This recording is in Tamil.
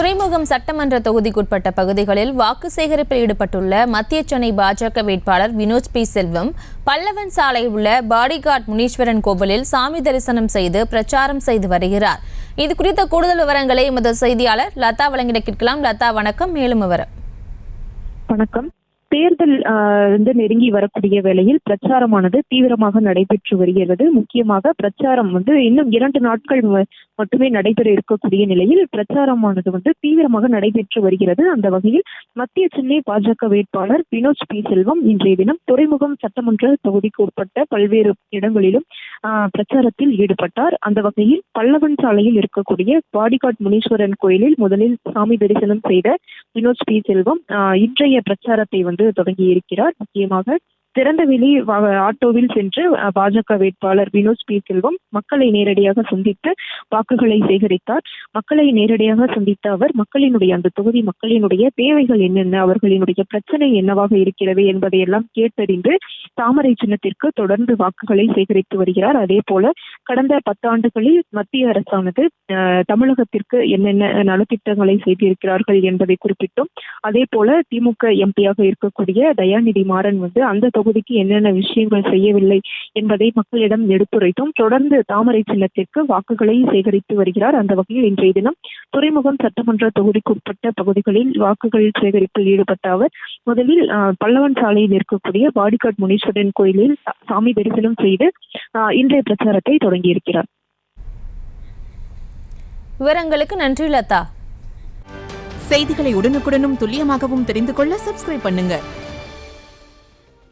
துறைமுகம் சட்டமன்ற தொகுதிக்குட்பட்ட பகுதிகளில் வாக்கு சேகரிப்பில் ஈடுபட்டுள்ள மத்திய சென்னை பாஜக வேட்பாளர் வினோத் பி செல்வம் பல்லவன் சாலையில் உள்ள பாடிகார்ட் முனீஸ்வரன் கோவிலில் சாமி தரிசனம் செய்து பிரச்சாரம் செய்து வருகிறார். இது குறித்த கூடுதல் விவரங்களை எமது செய்தியாளர் லதா வழங்கிட கேட்கலாம். லதா, வணக்கம். மேலும் விவரம். வணக்கம். தேர்தல் நெருங்கி வரக்கூடிய வேளையில் பிரச்சாரமானது தீவிரமாக நடைபெற்று வருகிறது. முக்கியமாக பிரச்சாரம் இன்னும் 2 நாட்கள் மட்டுமே நடைபெற இருக்கக்கூடிய நிலையில் பிரச்சாரமானது தீவிரமாக நடைபெற்று வருகிறது. அந்த வகையில் மத்திய சென்னை பாஜக வேட்பாளர் வினோத் பி செல்வம் இன்றைய தினம் துறைமுகம் சட்டமன்ற தொகுதிக்கு உட்பட்ட பல்வேறு இடங்களிலும் பிரச்சாரத்தில் ஈடுபட்டார். அந்த வகையில் பல்லவன் சாலையில் இருக்கக்கூடிய பாடிகார்ட் முனீஸ்வரன் கோயிலில் முதலில் சாமி தரிசனம் செய்த வினோத் பி செல்வம் இன்றைய பிரச்சாரத்தை தொடங்கி இருக்கிறார். முக்கியமாக திறந்தவெளி ஆட்டோவில் சென்று பாஜக வேட்பாளர் வினோத் பி செல்வம் மக்களை நேரடியாக சந்தித்து வாக்குகளை சேகரித்தார். மக்களை நேரடியாக சந்தித்த அவர் அந்த தொகுதி மக்களினுடைய தேவைகள் என்னென்ன, அவர்களினுடைய பிரச்சனை என்னவாக இருக்கிறது என்பதையெல்லாம் கேட்டறிந்து தாமரை சின்னத்திற்கு தொடர்ந்து வாக்குகளை சேகரித்து வருகிறார். அதே போல கடந்த 10 ஆண்டுகளில் மத்திய அரசானது தமிழகத்திற்கு என்னென்ன நலத்திட்டங்களை செய்திருக்கிறார்கள் என்பதை குறிப்பிட்டும், அதே போல திமுக எம்பியாக இருக்கக்கூடிய தயாநிதி மாறன் அந்த தொகுதிக்கு என்னென்ன விஷயங்கள் செய்யவில்லை என்பதை மக்களிடம் எடுத்துரைத்தும் தொடர்ந்து தாமரை சின்னத்திற்கு வாக்குகளை சேகரித்து வருகிறார். அந்த வகையில் இன்றைய தினம் துறைமுகம் சட்டமன்ற தொகுதிக்கு உட்பட்ட பகுதிகளில் வாக்குகள் சேகரிப்பில் ஈடுபட்ட அவர் முதலில் பல்லவன் சாலையில் இருக்கக்கூடிய பாடிகார்ட் முனீஸ்வரன் கோயிலில் சாமி தரிசனம் செய்து இன்றைய பிரச்சாரத்தை தொடங்கியிருக்கிறார். விவரங்களுக்கு நன்றி லதா. செய்திகளை உடனுக்குடனும் துல்லியமாகவும் தெரிந்து கொள்ள சப்ஸ்கிரைப் பண்ணுங்க.